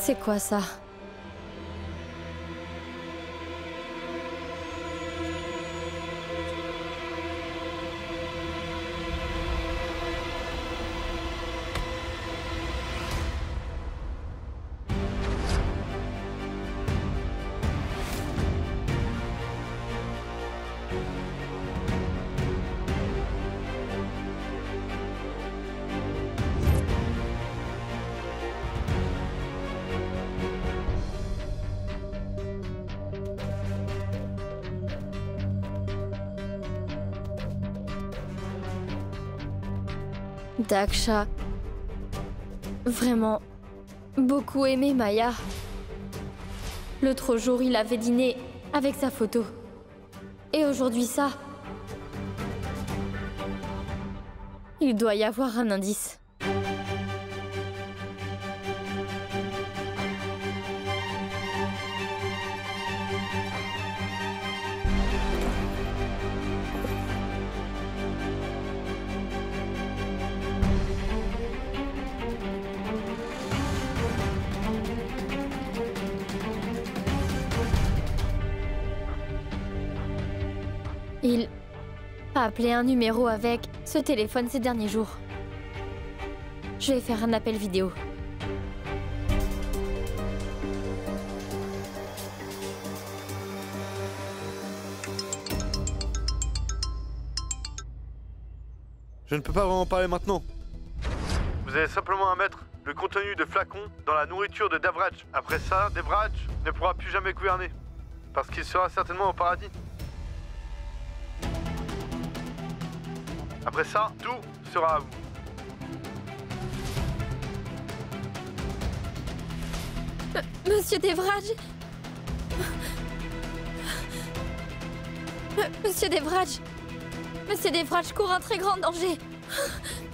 C'est quoi ça? Daksha vraiment beaucoup aimé Maya. L'autre jour, il avait dîné avec sa photo. Et aujourd'hui, ça. Il doit y avoir un indice. Il a appelé un numéro avec ce téléphone ces derniers jours. Je vais faire un appel vidéo. Je ne peux pas vraiment parler maintenant. Vous avez simplement à mettre le contenu de flacon dans la nourriture de Devraj. Après ça, Devraj ne pourra plus jamais gouverner. Parce qu'il sera certainement au paradis. Après ça, tout sera à vous. Monsieur Devraj. Monsieur Devraj. Monsieur Devraj court un très grand danger.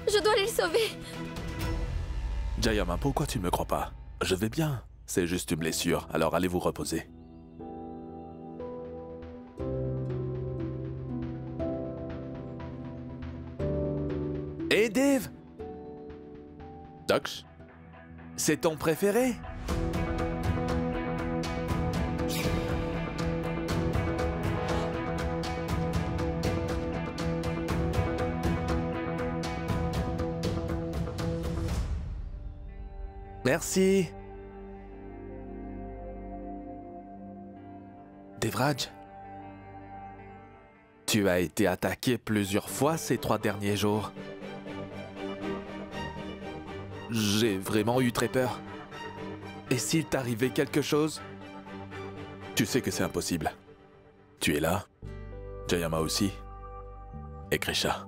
Je dois aller le sauver. Jayama, pourquoi tu ne me crois pas? Je vais bien. C'est juste une blessure, alors allez vous reposer. Et Dave? Daksh? C'est ton préféré? Merci. Devraj, tu as été attaqué plusieurs fois ces 3 derniers jours. J'ai vraiment eu très peur. Et s'il t'arrivait quelque chose? Tu sais que c'est impossible. Tu es là, Jayama aussi, et Krisha.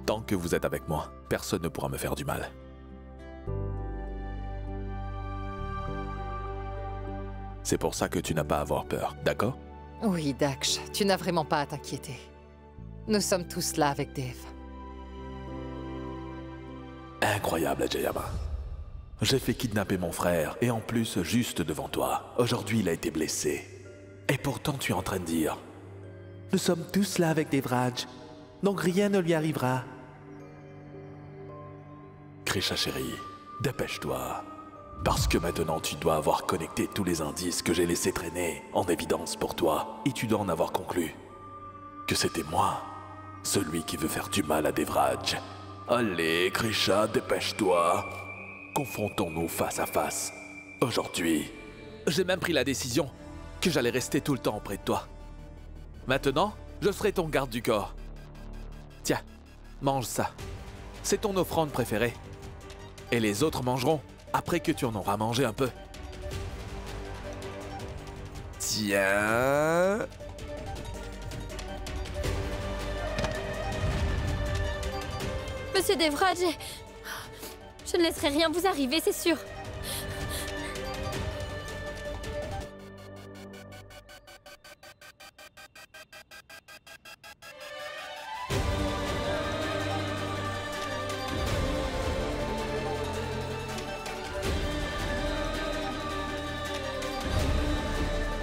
Tant que vous êtes avec moi, personne ne pourra me faire du mal. C'est pour ça que tu n'as pas à avoir peur, d'accord? Oui, Daksh, tu n'as vraiment pas à t'inquiéter. Nous sommes tous là avec Dave. Incroyable, Jayama. J'ai fait kidnapper mon frère, et en plus, juste devant toi. Aujourd'hui, il a été blessé. Et pourtant, tu es en train de dire... Nous sommes tous là avec Devraj, donc rien ne lui arrivera. Krisha chérie, dépêche-toi. Parce que maintenant, tu dois avoir connecté tous les indices que j'ai laissés traîner en évidence pour toi. Et tu dois en avoir conclu que c'était moi, celui qui veut faire du mal à Devraj. Allez, Krisha, dépêche-toi. Confrontons-nous face à face. Aujourd'hui, j'ai même pris la décision que j'allais rester tout le temps auprès de toi. Maintenant, je serai ton garde du corps. Tiens, mange ça. C'est ton offrande préférée. Et les autres mangeront après que tu en auras mangé un peu. Tiens. Monsieur Devraj, je ne laisserai rien vous arriver, c'est sûr.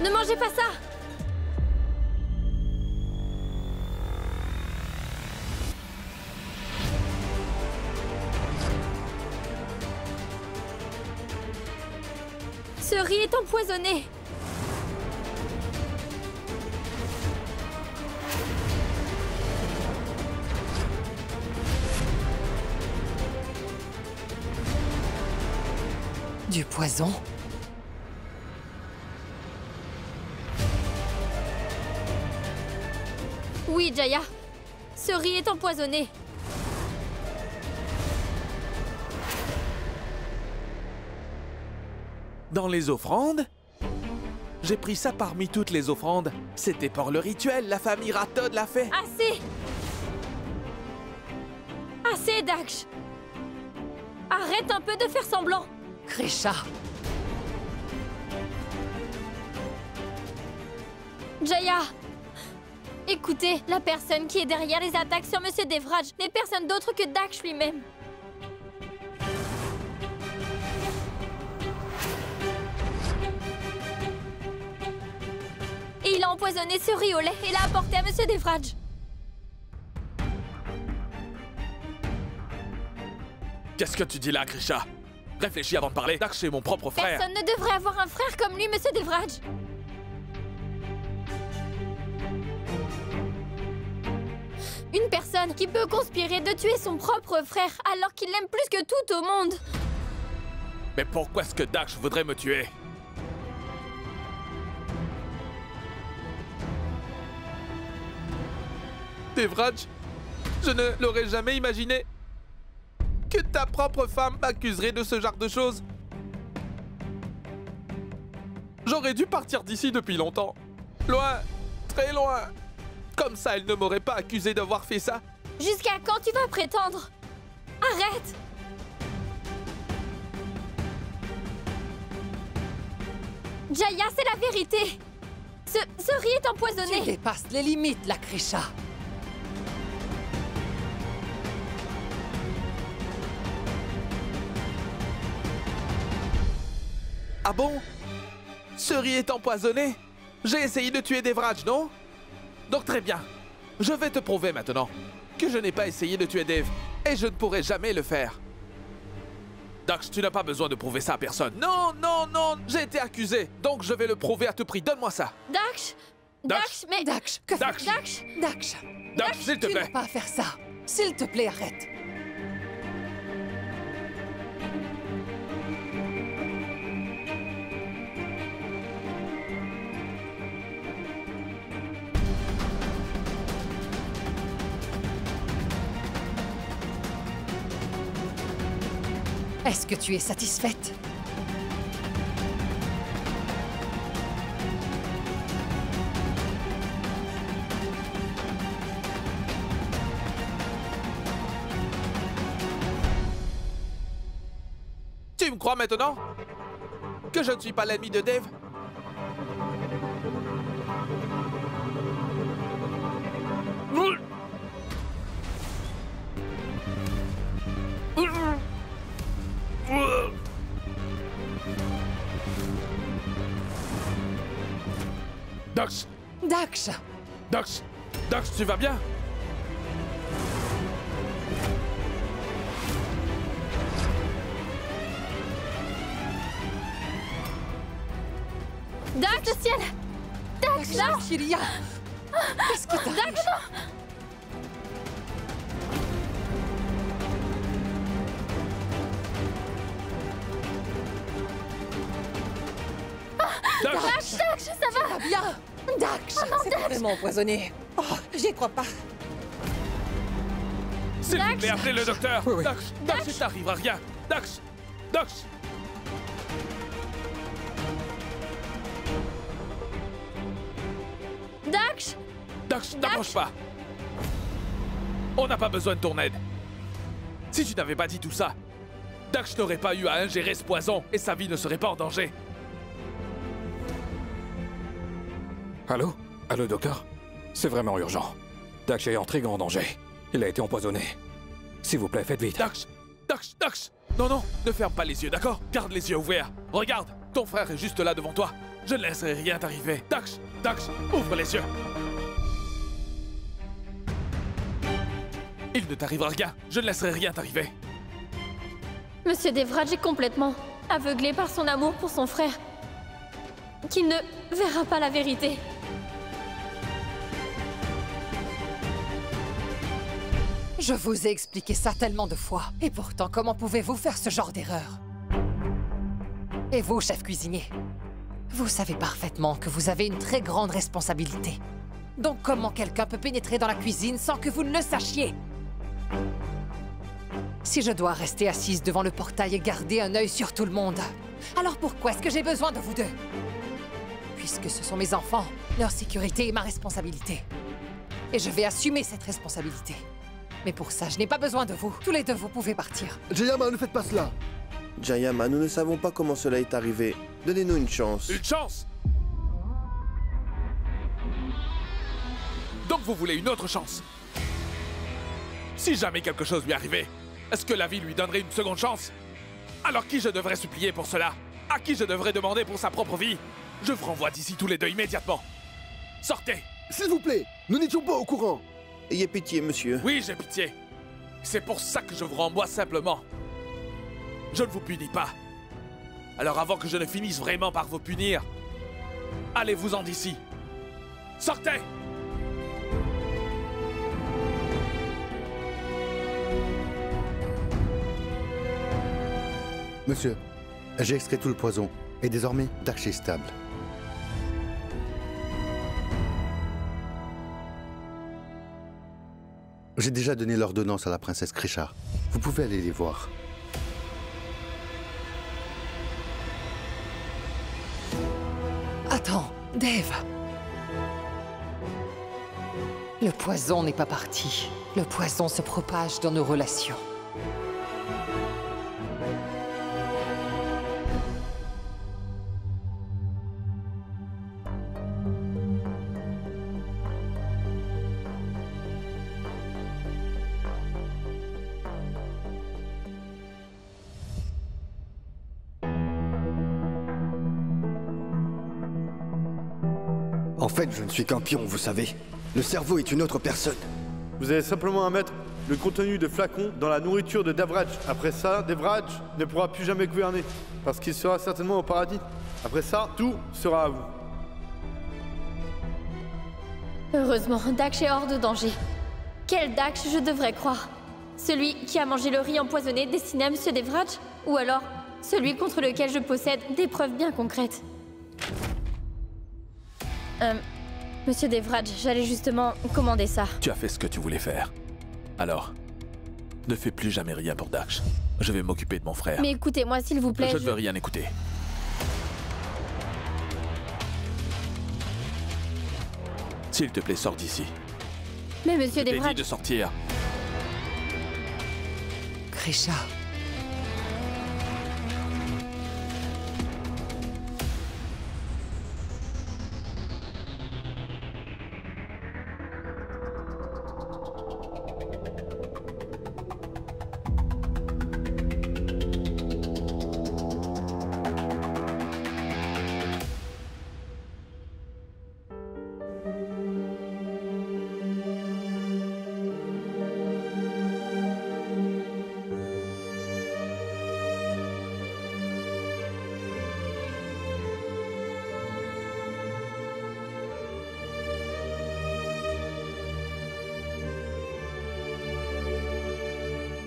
Ne mangez pas ça! Ce riz est empoisonné. Du poison? Oui, Jaya. Ce riz est empoisonné. Dans les offrandes? J'ai pris ça parmi toutes les offrandes. C'était pour le rituel, la famille Ratod l'a fait. Assez! Assez, Daksh! Arrête un peu de faire semblant! Krisha! Jaya! Écoutez, la personne qui est derrière les attaques sur Monsieur Devraj n'est personne d'autre que Daksh lui-même. Et il a empoisonné ce riz au lait et l'a apporté à Monsieur Devraj. Qu'est-ce que tu dis là, Krisha? Réfléchis avant de parler. Daksh est mon propre frère. Personne ne devrait avoir un frère comme lui, Monsieur Devraj. Une personne qui peut conspirer de tuer son propre frère alors qu'il l'aime plus que tout au monde. Mais pourquoi est-ce que Daksh voudrait me tuer? Devraj, je ne l'aurais jamais imaginé que ta propre femme m'accuserait de ce genre de choses. J'aurais dû partir d'ici depuis longtemps. Loin, très loin. Comme ça, elle ne m'aurait pas accusé d'avoir fait ça. Jusqu'à quand tu vas prétendre? Arrête! Jaya, c'est la vérité! Ce riz est empoisonné! Tu dépasses les limites, la Krisha! Ah bon? Ce riz est empoisonné? J'ai essayé de tuer Devraj, non? Donc très bien. Je vais te prouver maintenant que je n'ai pas essayé de tuer Dev. Et je ne pourrai jamais le faire. Daksh, tu n'as pas besoin de prouver ça à personne. Non, non, non, j'ai été accusé. Donc je vais le prouver à tout prix. Donne-moi ça. Daksh! Daksh! Mais... Daksh, que Daksh! Daksh! Daksh! Daksh, s'il te Tu n'as plaît. pas à faire ça. S'il te plaît, arrête. Est-ce que tu es satisfaite? Tu me crois maintenant? Que je ne suis pas l'ennemi de Dev? Daksh! Daksh! Daksh! Daksh, tu vas bien? Daksh, le ciel! Daksh, là! Kyria! Qu'est-ce qui t'arrive? Daksh, non! Daksh! Daksh, ça va! Va bien! Daksh! C'est vraiment empoisonné. Oh, j'y crois pas. S'il vous plaît, Daksh! appelez le docteur! Oui, oui. Daksh! Daksh, il t'arrivera rien! Daksh! Daksh! Daksh! Daksh, n'approche pas! On n'a pas besoin de ton aide. Si tu n'avais pas dit tout ça, Daksh n'aurait pas eu à ingérer ce poison et sa vie ne serait pas en danger. Allô? Allô, docteur? C'est vraiment urgent. Daksh est en très grand danger. Il a été empoisonné. S'il vous plaît, faites vite. Daksh! Daksh! Daksh! Non, non, ne ferme pas les yeux, d'accord? Garde les yeux ouverts. Regarde, ton frère est juste là devant toi. Je ne laisserai rien t'arriver. Daksh! Daksh! Ouvre les yeux! Il ne t'arrivera rien. Je ne laisserai rien t'arriver. Monsieur Devraj est complètement aveuglé par son amour pour son frère. qu'il ne verra pas la vérité. Je vous ai expliqué ça tellement de fois. Et pourtant, comment pouvez-vous faire ce genre d'erreur? Et vous, chef cuisinier, vous savez parfaitement que vous avez une très grande responsabilité. Donc comment quelqu'un peut pénétrer dans la cuisine sans que vous ne le sachiez? Si je dois rester assise devant le portail et garder un œil sur tout le monde, alors pourquoi est-ce que j'ai besoin de vous deux? Puisque ce sont mes enfants, leur sécurité est ma responsabilité. Et je vais assumer cette responsabilité. Mais pour ça, je n'ai pas besoin de vous. Tous les deux, vous pouvez partir. Jayama, ne faites pas cela. Jayama, nous ne savons pas comment cela est arrivé. Donnez-nous une chance. Une chance? Donc vous voulez une autre chance? Si jamais quelque chose lui arrivait, est-ce que la vie lui donnerait une seconde chance? Alors qui je devrais supplier pour cela? À qui je devrais demander pour sa propre vie? Je vous renvoie d'ici tous les deux immédiatement. Sortez! S'il vous plaît, nous n'étions pas au courant. Ayez pitié, monsieur. Oui, j'ai pitié. C'est pour ça que je vous renvoie simplement. Je ne vous punis pas. Alors avant que je ne finisse vraiment par vous punir, allez-vous-en d'ici. Sortez! Monsieur, j'ai extrait tout le poison, et désormais, Daksh est stable. J'ai déjà donné l'ordonnance à la princesse Krisha. Vous pouvez aller les voir. Attends, Dave. Le poison n'est pas parti. Le poison se propage dans nos relations. En fait, je ne suis qu'un pion, vous savez. Le cerveau est une autre personne. Vous avez simplement à mettre le contenu de flacon dans la nourriture de Davraj. Après ça, Davraj ne pourra plus jamais gouverner, parce qu'il sera certainement au paradis. Après ça, tout sera à vous. Heureusement, Daksh est hors de danger. Quel Daksh je devrais croire? Celui qui a mangé le riz empoisonné destiné à Monsieur Devraj? Ou alors, celui contre lequel je possède des preuves bien concrètes? Monsieur Devraj, j'allais justement commander ça. Tu as fait ce que tu voulais faire. Alors, ne fais plus jamais rien pour Daksh. Je vais m'occuper de mon frère. Mais écoutez-moi, s'il vous plaît. Je ne veux rien écouter. S'il te plaît, sors d'ici. Mais Monsieur Je t'ai dit Devraj... de sortir. Krisha.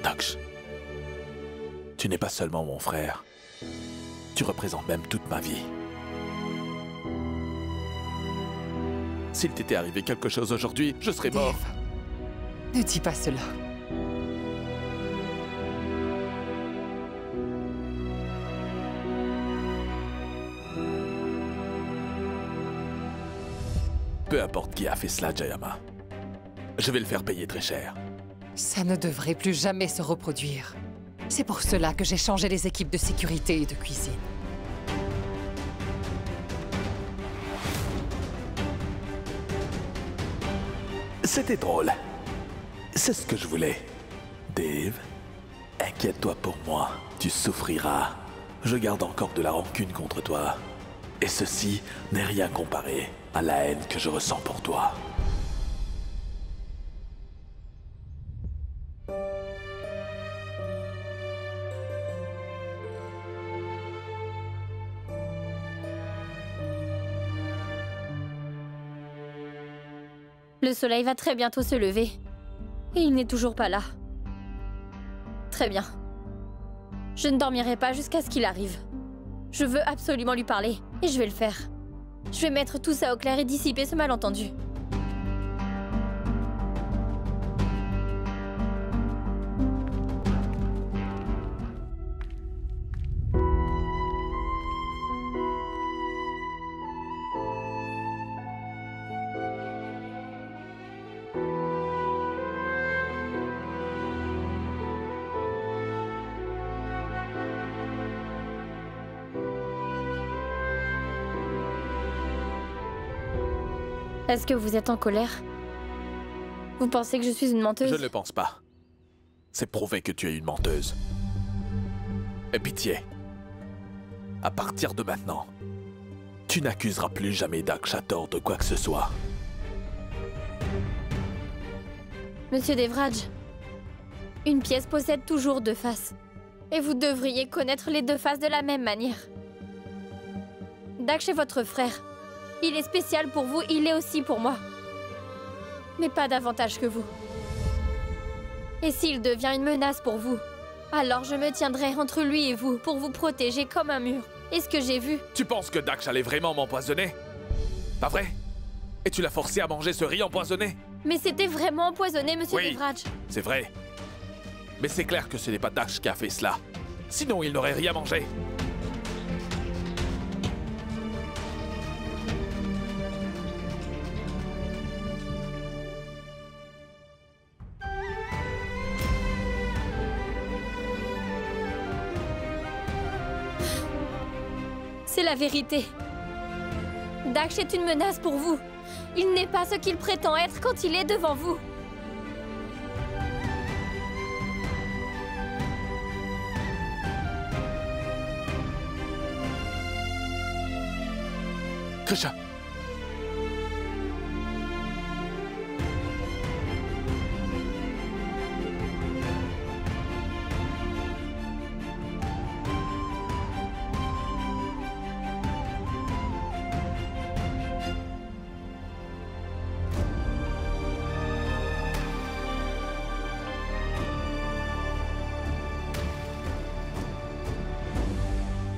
Daksh, tu n'es pas seulement mon frère. Tu représentes même toute ma vie. S'il t'était arrivé quelque chose aujourd'hui, je serais mort. Dave, ne dis pas cela. Peu importe qui a fait cela, Jayama. Je vais le faire payer très cher. Ça ne devrait plus jamais se reproduire. C'est pour cela que j'ai changé les équipes de sécurité et de cuisine. C'était drôle. C'est ce que je voulais. Dave, inquiète-toi pour moi. Tu souffriras. Je garde encore de la rancune contre toi. Et ceci n'est rien comparé à la haine que je ressens pour toi. Le soleil va très bientôt se lever. Et il n'est toujours pas là. Très bien. Je ne dormirai pas jusqu'à ce qu'il arrive. Je veux absolument lui parler, et je vais le faire. Je vais mettre tout ça au clair et dissiper ce malentendu. Est-ce que vous êtes en colère? Vous pensez que je suis une menteuse? Je ne le pense pas. C'est prouvé que tu es une menteuse. Aie pitié. À partir de maintenant, tu n'accuseras plus jamais Daksh à tort de quoi que ce soit. Monsieur Devraj, une pièce possède toujours deux faces. Et vous devriez connaître les deux faces de la même manière. Daksh est votre frère. Il est spécial pour vous, il est aussi pour moi. Mais pas davantage que vous. Et s'il devient une menace pour vous, alors je me tiendrai entre lui et vous pour vous protéger comme un mur. Et ce que j'ai vu... Tu penses que Daksh allait vraiment m'empoisonner? Pas vrai? Et tu l'as forcé à manger ce riz empoisonné? Mais c'était vraiment empoisonné, monsieur Devraj. C'est vrai. Mais c'est clair que ce n'est pas Daksh qui a fait cela. Sinon, il n'aurait rien mangé. C'est la vérité. Daksh est une menace pour vous. Il n'est pas ce qu'il prétend être quand il est devant vous. Krisha!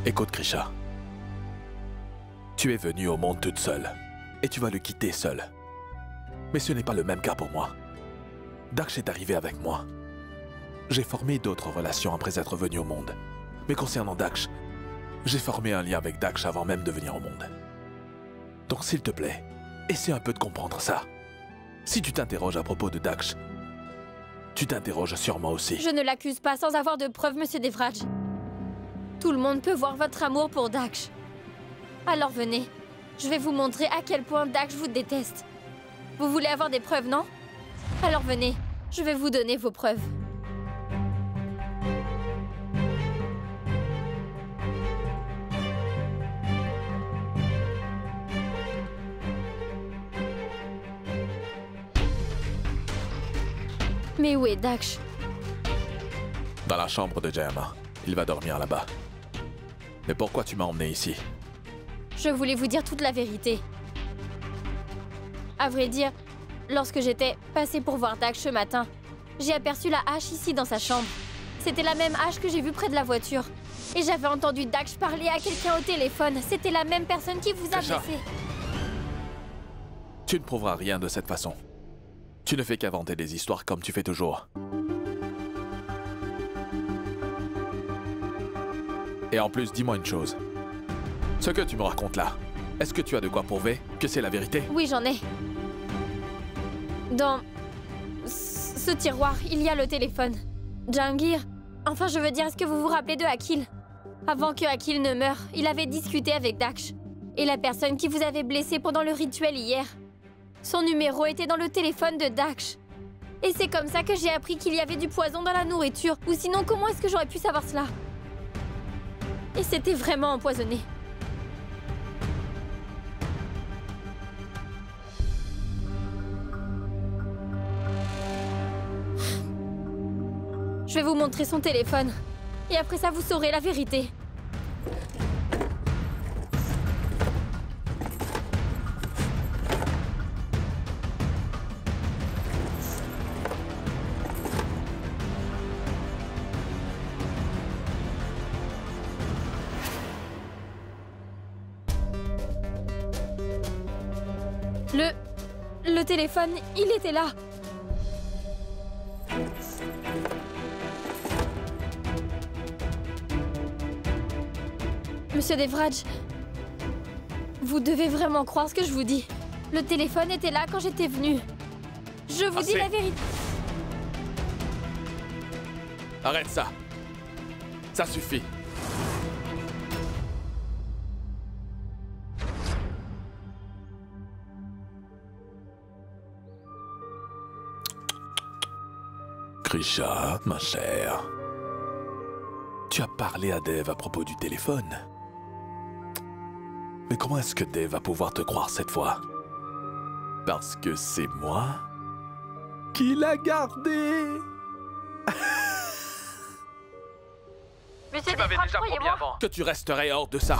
Écoute, Krisha. Tu es venue au monde toute seule, et tu vas le quitter seule. Mais ce n'est pas le même cas pour moi. Daksh est arrivé avec moi. J'ai formé d'autres relations après être venu au monde. Mais concernant Daksh, j'ai formé un lien avec Daksh avant même de venir au monde. Donc s'il te plaît, essaie un peu de comprendre ça. Si tu t'interroges à propos de Daksh, tu t'interroges sur moi aussi. Je ne l'accuse pas sans avoir de preuves, monsieur Devraj. Tout le monde peut voir votre amour pour Daksh. Alors venez, je vais vous montrer à quel point Daksh vous déteste. Vous voulez avoir des preuves, non? Alors venez, je vais vous donner vos preuves. Mais où est Daksh? Dans la chambre de Jayama. Il va dormir là-bas. Mais pourquoi tu m'as emmené ici? Je voulais vous dire toute la vérité. À vrai dire, lorsque j'étais passée pour voir Daksh ce matin, j'ai aperçu la hache ici dans sa chambre. C'était la même hache que j'ai vue près de la voiture. Et j'avais entendu Daksh parler à quelqu'un au téléphone. C'était la même personne qui vous a blessé. Tu ne prouveras rien de cette façon. Tu ne fais qu'inventer des histoires comme tu fais toujours. Et en plus, dis-moi une chose. Ce que tu me racontes là, est-ce que tu as de quoi prouver que c'est la vérité? Oui, j'en ai. Dans ce tiroir, il y a le téléphone. Jahangir, enfin je veux dire, est-ce que vous vous rappelez de Akhil? Avant que Akhil ne meure, il avait discuté avec Daksh. Et la personne qui vous avait blessé pendant le rituel hier. Son numéro était dans le téléphone de Daksh. Et c'est comme ça que j'ai appris qu'il y avait du poison dans la nourriture. Ou sinon, comment est-ce que j'aurais pu savoir cela? Et c'était vraiment empoisonné. Je vais vous montrer son téléphone. Et après ça, vous saurez la vérité. Le téléphone, il était là. Monsieur Devraj, vous devez vraiment croire ce que je vous dis. Le téléphone était là quand j'étais venue. Je vous dis la vérité. Arrête ça. Ça suffit. Krisha, ma chère. Tu as parlé à Dave à propos du téléphone. Mais comment est-ce que Dave va pouvoir te croire cette fois? Parce que c'est moi qui l'a gardé. Monsieur Tu m'avais Devraj, déjà promis croyez-moi. avant que tu resterais hors de ça.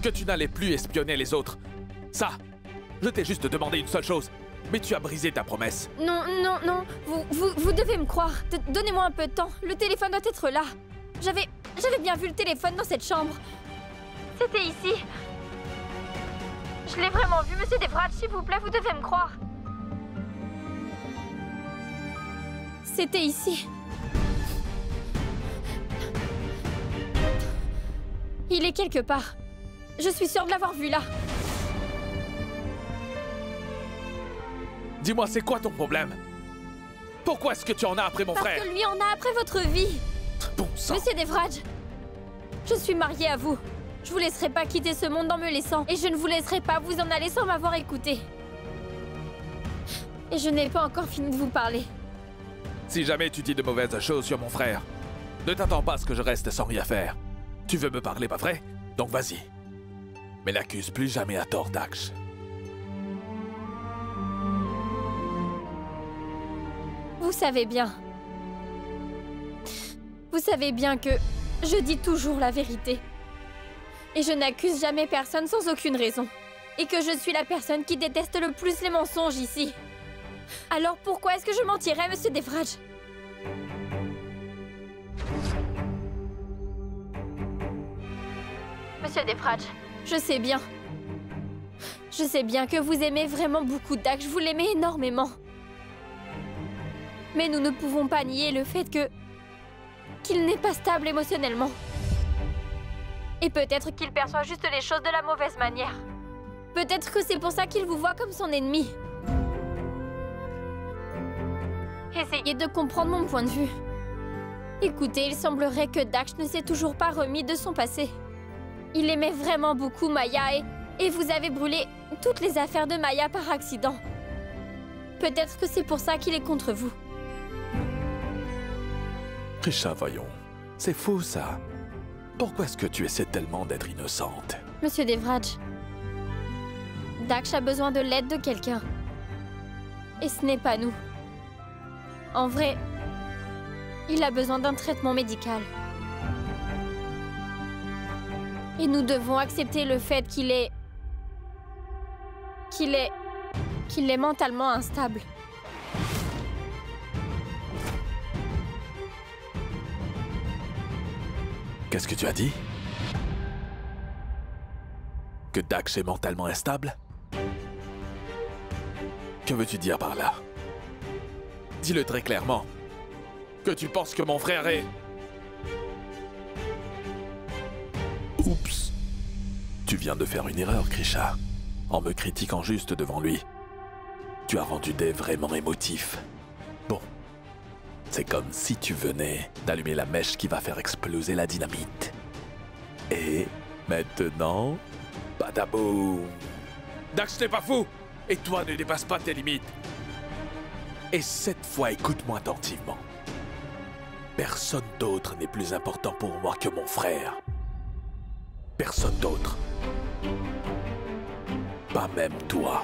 Que tu n'allais plus espionner les autres. Ça, je t'ai juste demandé une seule chose. Mais tu as brisé ta promesse. Non, non, non. Vous devez me croire. Donnez-moi un peu de temps. Le téléphone doit être là. J'avais bien vu le téléphone dans cette chambre. C'était ici. Je l'ai vraiment vu, Monsieur Devraj, s'il vous plaît, vous devez me croire. C'était ici. Il est quelque part. Je suis sûre de l'avoir vu là. Dis-moi, c'est quoi ton problème? Pourquoi est-ce que tu en as après mon frère? Parce que lui en a après votre vie. Bon sang. Monsieur Devraj, je suis mariée à vous. Je vous laisserai pas quitter ce monde en me laissant. Et je ne vous laisserai pas vous en aller sans m'avoir écouté. Et je n'ai pas encore fini de vous parler. Si jamais tu dis de mauvaises choses sur mon frère, ne t'attends pas à ce que je reste sans rien faire. Tu veux me parler, pas vrai? Donc vas-y. Mais n'accuse plus jamais à tort Daksh. Vous savez bien. Vous savez bien que je dis toujours la vérité. Et je n'accuse jamais personne sans aucune raison. Et que je suis la personne qui déteste le plus les mensonges ici. Alors pourquoi est-ce que je mentirais, Monsieur Devraj? Monsieur Devraj, je sais bien. Je sais bien que vous aimez vraiment beaucoup Daksh, vous l'aimez énormément. Mais nous ne pouvons pas nier le fait qu'il n'est pas stable émotionnellement. Et peut-être qu'il perçoit juste les choses de la mauvaise manière. Peut-être que c'est pour ça qu'il vous voit comme son ennemi. Essayez de comprendre mon point de vue. Écoutez, il semblerait que Daksh ne s'est toujours pas remis de son passé. Il aimait vraiment beaucoup Maya et vous avez brûlé toutes les affaires de Maya par accident. Peut-être que c'est pour ça qu'il est contre vous. Krisha, voyons. C'est faux, ça. Pourquoi est-ce que tu essaies tellement d'être innocente? Monsieur Devraj, Daksh a besoin de l'aide de quelqu'un. Et ce n'est pas nous. En vrai, il a besoin d'un traitement médical. Et nous devons accepter le fait qu'il est mentalement instable. Qu'est-ce que tu as dit? Que Daksh est mentalement instable? Que veux-tu dire par là? Dis-le très clairement. Que tu penses que mon frère est... Oups. Tu viens de faire une erreur, Krisha. En me critiquant juste devant lui. Tu as rendu Dave vraiment émotif. Bon. C'est comme si tu venais d'allumer la mèche qui va faire exploser la dynamite. Et maintenant... Badaboum! Dax n'est pas fou! Et toi ne dépasse pas tes limites. Et cette fois, écoute-moi attentivement. Personne d'autre n'est plus important pour moi que mon frère. Personne d'autre. Pas même toi.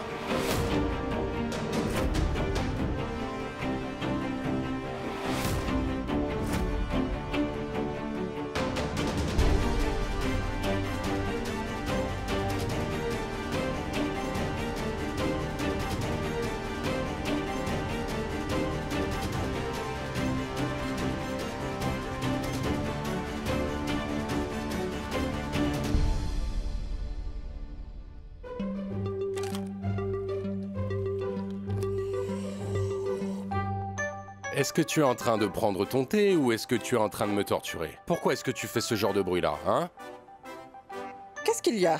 Est-ce que tu es en train de prendre ton thé ou est-ce que tu es en train de me torturer? Pourquoi est-ce que tu fais ce genre de bruit-là, hein? Qu'est-ce qu'il y a?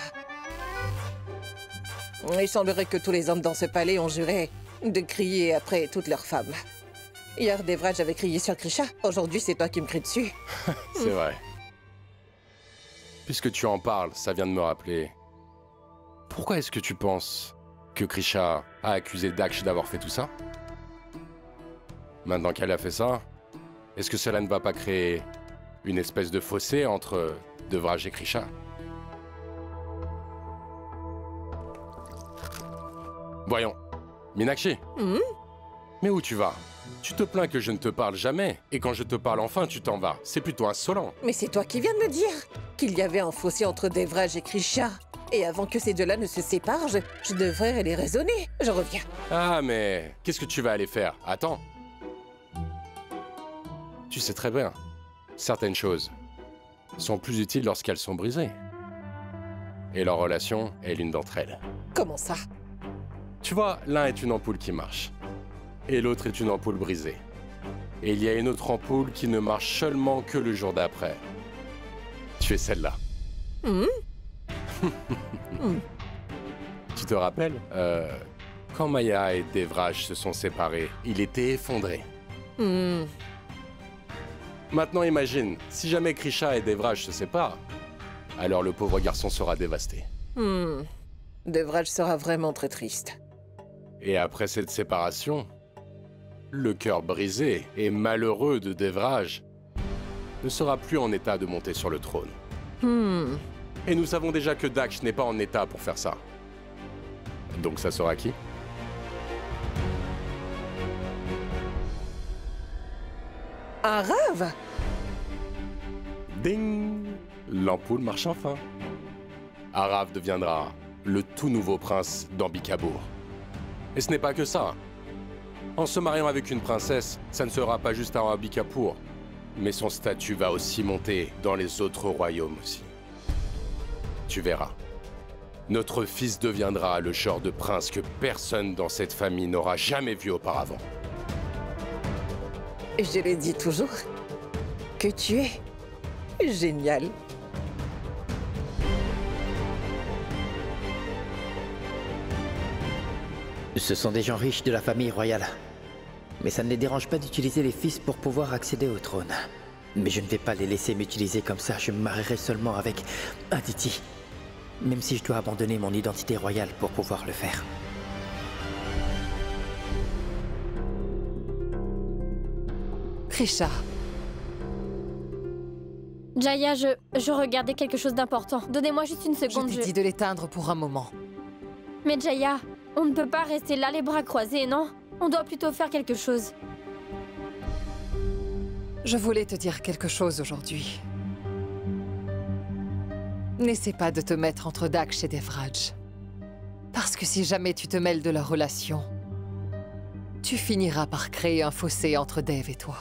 Il semblerait que tous les hommes dans ce palais ont juré de crier après toutes leurs femmes. Hier, Devraj avait crié sur Krisha. Aujourd'hui, c'est toi qui me cries dessus. C'est vrai. Puisque tu en parles, ça vient de me rappeler. Pourquoi est-ce que tu penses que Krisha a accusé Daksh d'avoir fait tout ça? Maintenant qu'elle a fait ça, est-ce que cela ne va pas créer une espèce de fossé entre Devraj et Krisha? Voyons, Meenakshi. Mais où tu vas? Tu te plains que je ne te parle jamais, et quand je te parle enfin, tu t'en vas. C'est plutôt insolent. Mais c'est toi qui viens de me dire qu'il y avait un fossé entre Devraj et Krisha. Et avant que ces deux-là ne se séparent, je devrais les raisonner. Je reviens. Ah, mais qu'est-ce que tu vas aller faire? Attends. Tu sais très bien, certaines choses sont plus utiles lorsqu'elles sont brisées. Et leur relation est l'une d'entre elles. Comment ça? Tu vois, l'un est une ampoule qui marche, et l'autre est une ampoule brisée. Et il y a une autre ampoule qui ne marche seulement que le jour d'après. Tu es celle-là. Tu te rappelles quand Maya et Devraj se sont séparés, il était effondré. Maintenant imagine, si jamais Krisha et Devraj se séparent, alors le pauvre garçon sera dévasté. Devraj sera vraiment très triste. Et après cette séparation, le cœur brisé et malheureux de Devraj ne sera plus en état de monter sur le trône. Et nous savons déjà que Daksh n'est pas en état pour faire ça. Donc ça sera qui? Un rêve? Ding! L'ampoule marche enfin. Arav deviendra le tout nouveau prince d'Ambikabour. Et ce n'est pas que ça. En se mariant avec une princesse, ça ne sera pas juste à Ambikabour, mais son statut va aussi monter dans les autres royaumes aussi. Tu verras. Notre fils deviendra le genre de prince que personne dans cette famille n'aura jamais vu auparavant. Je le dis toujours, que tu es génial. Ce sont des gens riches de la famille royale. Mais ça ne les dérange pas d'utiliser les fils pour pouvoir accéder au trône. Mais je ne vais pas les laisser m'utiliser comme ça, je me marierai seulement avec Aditi. Même si je dois abandonner mon identité royale pour pouvoir le faire. Krisha. Jaya, je regardais quelque chose d'important. Donnez-moi juste une seconde. Je t'ai dit de l'éteindre pour un moment. Mais Jaya, on ne peut pas rester là les bras croisés, non? On doit plutôt faire quelque chose. Je voulais te dire quelque chose aujourd'hui. N'essaie pas de te mettre entre Daksh et Devraj. Parce que si jamais tu te mêles de leur relation, tu finiras par créer un fossé entre Dev et toi.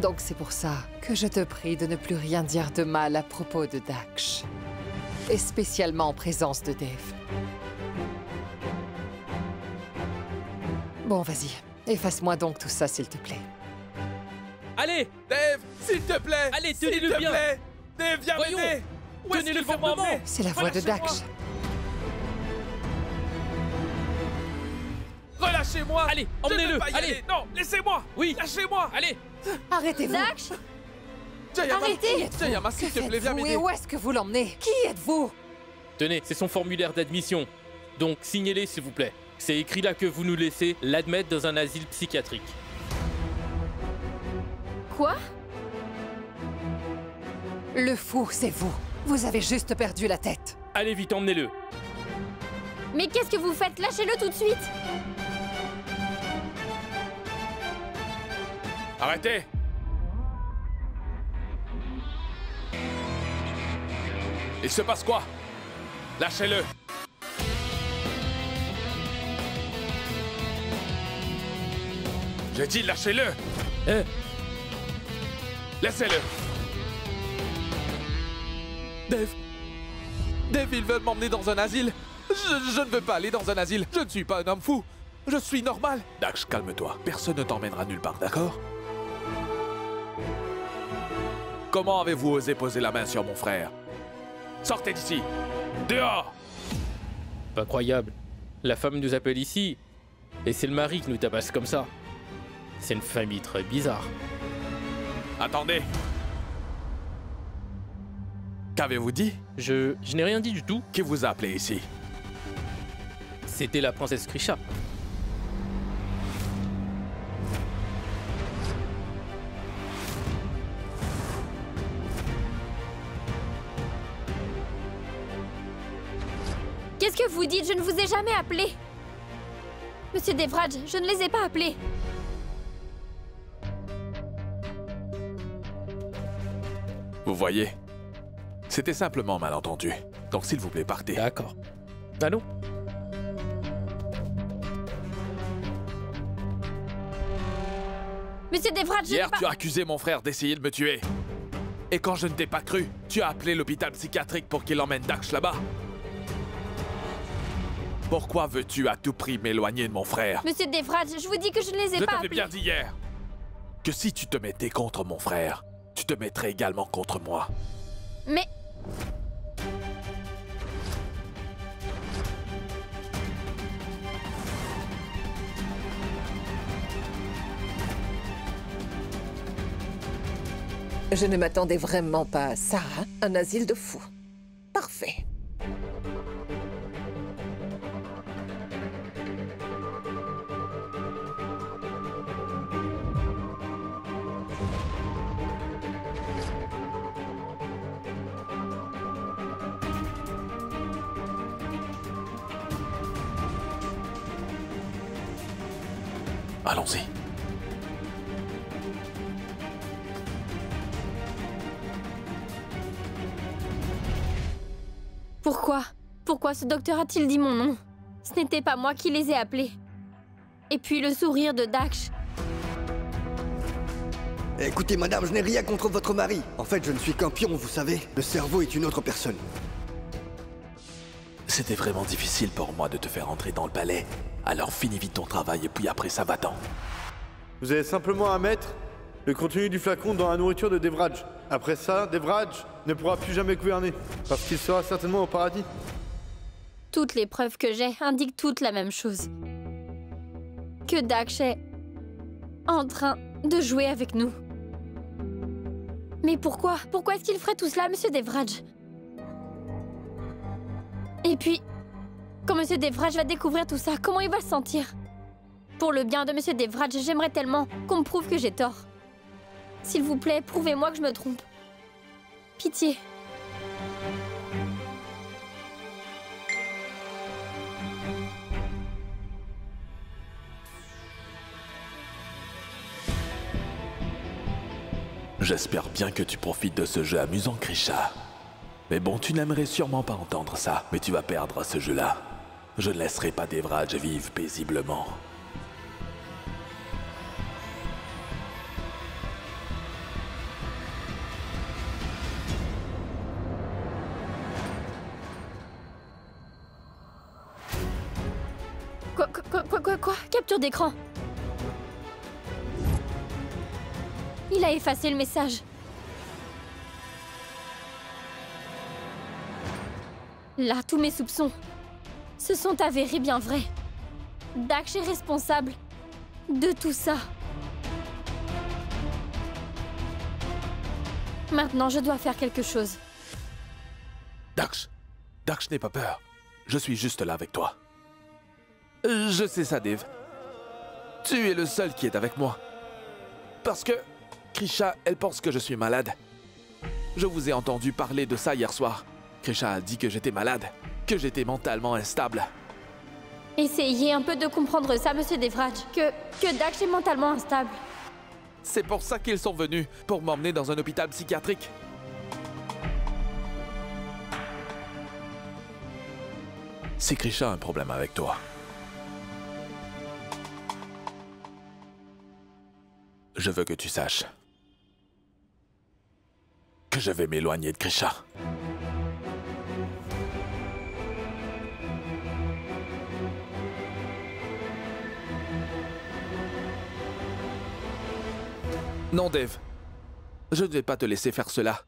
Donc c'est pour ça que je te prie de ne plus rien dire de mal à propos de Daksh. Et spécialement en présence de Dev. Bon, vas-y. Efface-moi donc tout ça, s'il te plaît. Allez, Dev, s'il te plaît. Allez, tenez-le bien. Dev, viens m'aider. Tenez-le fermement. C'est la voix de Daksh. Relâchez-moi. Allez, emmenez-le. Allez. Non, laissez-moi. Oui. Lâchez-moi. Allez. Arrêtez-vous. Daksh, arrêtez. Jayama, s'il te plaît, viens m'aider. Et où est-ce que vous l'emmenez? Qui êtes-vous? Tenez, c'est son formulaire d'admission. Donc, signez-les, s'il vous plaît. C'est écrit là que vous nous laissez l'admettre dans un asile psychiatrique. quoi? Le fou, c'est vous. Vous avez juste perdu la tête. Allez vite, emmenez-le. Mais qu'est-ce que vous faites? Lâchez-le tout de suite! Arrêtez. Il se passe quoi? Lâchez-le. J'ai dit lâchez-le. Laissez-le. Dev, ils veulent m'emmener dans un asile. Je ne veux pas aller dans un asile. Je ne suis pas un homme fou. Je suis normal. Daksh, calme-toi. Personne ne t'emmènera nulle part, d'accord? Comment avez-vous osé poser la main sur mon frère? Sortez d'ici! Dehors! Pas croyable. La femme nous appelle ici, et c'est le mari qui nous tabasse comme ça. C'est une famille très bizarre. Attendez! Qu'avez-vous dit? Je n'ai rien dit du tout. Qui vous a appelé ici? C'était la princesse Krisha. Qu'est-ce que vous dites? Je ne vous ai jamais appelé. Monsieur Devraj, je ne les ai pas appelés. Vous voyez? C'était simplement malentendu. Donc s'il vous plaît, partez. D'accord. Allô? Monsieur Devraj, Hier, tu as accusé mon frère d'essayer de me tuer. Et quand je ne t'ai pas cru, tu as appelé l'hôpital psychiatrique pour qu'il emmène Daksh là-bas. Pourquoi veux-tu à tout prix m'éloigner de mon frère? Monsieur Devraj, je vous dis que je ne les ai Je pas t'avais appelés. bien dit hier que si tu te mettais contre mon frère, tu te mettrais également contre moi. Mais... Je ne m'attendais vraiment pas à ça, hein? Un asile de fous. Parfait. Allons-y. Pourquoi? Pourquoi ce docteur a-t-il dit mon nom? Ce n'était pas moi qui les ai appelés. Et puis le sourire de Daksh. Écoutez, madame, je n'ai rien contre votre mari. En fait, je ne suis qu'un pion, vous savez. Le cerveau est une autre personne. C'était vraiment difficile pour moi de te faire entrer dans le palais. Alors finis vite ton travail et puis après ça va-t'en. Vous avez simplement à mettre le contenu du flacon dans la nourriture de Devraj. Après ça, Devraj ne pourra plus jamais gouverner, parce qu'il sera certainement au paradis. Toutes les preuves que j'ai indiquent toutes la même chose. Que Daksh est en train de jouer avec nous. Mais pourquoi? Pourquoi est-ce qu'il ferait tout cela, Monsieur Devraj? Et puis, quand Monsieur Devraj va découvrir tout ça, comment il va se sentir? Pour le bien de Monsieur Devraj, j'aimerais tellement qu'on me prouve que j'ai tort. S'il vous plaît, prouvez-moi que je me trompe. Pitié. J'espère bien que tu profites de ce jeu amusant, Krisha. Mais bon, tu n'aimerais sûrement pas entendre ça, mais tu vas perdre à ce jeu-là. Je ne laisserai pas Devraj vivre paisiblement. Quoi? Capture d'écran. Il a effacé le message. Là, tous mes soupçons se sont avérés bien vrais. Daksh est responsable de tout ça. Maintenant, je dois faire quelque chose. Daksh, n'aie pas peur. Je suis juste là avec toi. Je sais ça, Dev. Tu es le seul qui est avec moi. Parce que Krisha, elle pense que je suis malade. Je vous ai entendu parler de ça hier soir. Krisha a dit que j'étais malade, que j'étais mentalement instable. Essayez un peu de comprendre ça, Monsieur Devraj, que Daksh est mentalement instable. C'est pour ça qu'ils sont venus, pour m'emmener dans un hôpital psychiatrique. Si Krisha a un problème avec toi, je veux que tu saches que je vais m'éloigner de Krisha. Non, Dave. Je ne vais pas te laisser faire cela.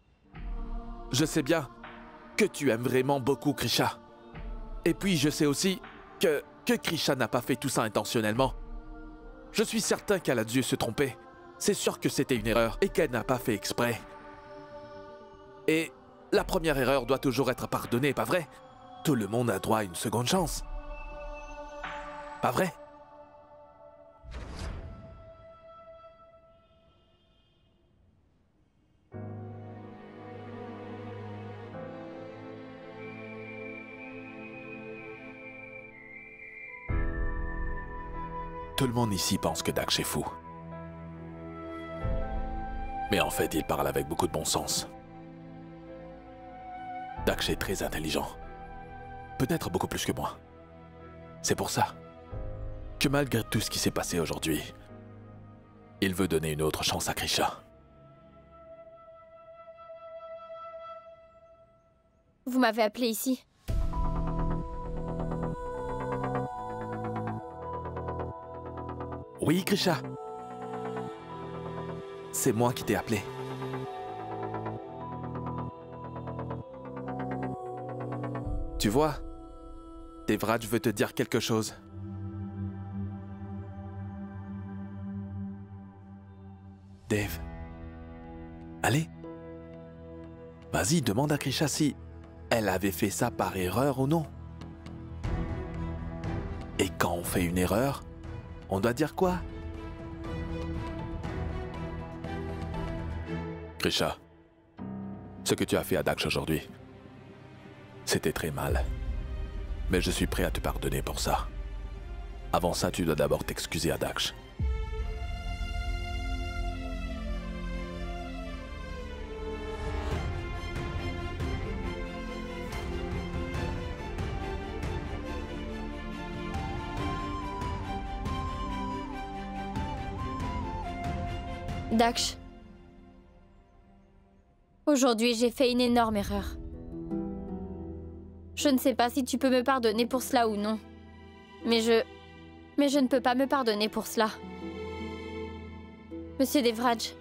Je sais bien que tu aimes vraiment beaucoup Krisha. Et puis je sais aussi que Krisha n'a pas fait tout ça intentionnellement. Je suis certain qu'elle a dû se tromper. C'est sûr que c'était une erreur et qu'elle n'a pas fait exprès. Et la première erreur doit toujours être pardonnée, pas vrai? Tout le monde a droit à une seconde chance. Pas vrai? Tout le monde ici pense que Daksh est fou. Mais en fait, il parle avec beaucoup de bon sens. Daksh est très intelligent. Peut-être beaucoup plus que moi. C'est pour ça que malgré tout ce qui s'est passé aujourd'hui, il veut donner une autre chance à Krisha. Vous m'avez appelé ici. Oui, Krisha. C'est moi qui t'ai appelé. Tu vois, Devraj veut te dire quelque chose. Dave. Allez. Vas-y, demande à Krisha si elle avait fait ça par erreur ou non. Et quand on fait une erreur, on doit dire quoi? Krisha, ce que tu as fait à Daksh aujourd'hui, c'était très mal. Mais je suis prêt à te pardonner pour ça. Avant ça, tu dois d'abord t'excuser à Daksh. Daksh. Aujourd'hui, j'ai fait une énorme erreur. Je ne sais pas si tu peux me pardonner pour cela ou non. Mais je ne peux pas me pardonner pour cela. Monsieur Devraj,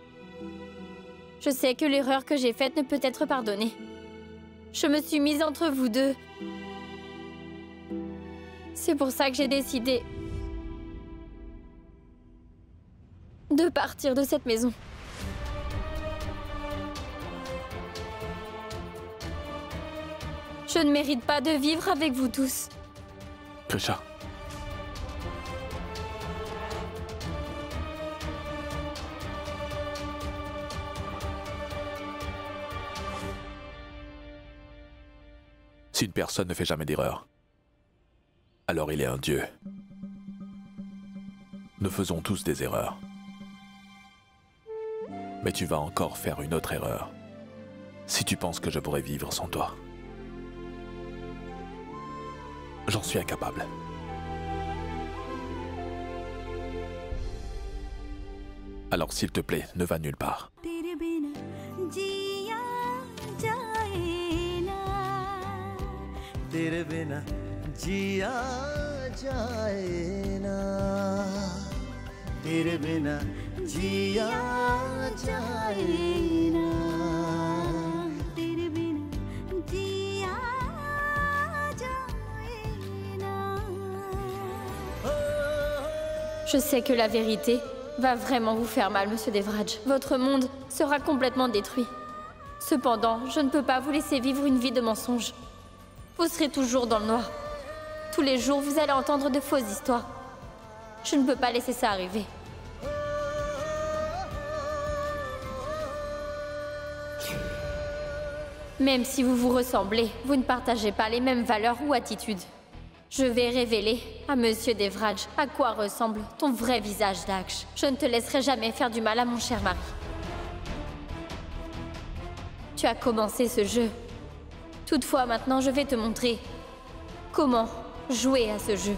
je sais que l'erreur que j'ai faite ne peut être pardonnée. Je me suis mise entre vous deux. C'est pour ça que j'ai décidé de partir de cette maison. Je ne mérite pas de vivre avec vous tous. Krisha. Si une personne ne fait jamais d'erreur, alors il est un dieu. Nous faisons tous des erreurs. Mais tu vas encore faire une autre erreur si tu penses que je pourrais vivre sans toi. J'en suis incapable. Alors s'il te plaît, ne va nulle part. Je sais que la vérité va vraiment vous faire mal, Monsieur Devraj. Votre monde sera complètement détruit. Cependant, je ne peux pas vous laisser vivre une vie de mensonges. Vous serez toujours dans le noir. Tous les jours, vous allez entendre de fausses histoires. Je ne peux pas laisser ça arriver. Même si vous vous ressemblez, vous ne partagez pas les mêmes valeurs ou attitudes. Je vais révéler à Monsieur Devraj à quoi ressemble ton vrai visage, Daksh. Je ne te laisserai jamais faire du mal à mon cher mari. Tu as commencé ce jeu. Toutefois, maintenant, je vais te montrer comment jouer à ce jeu.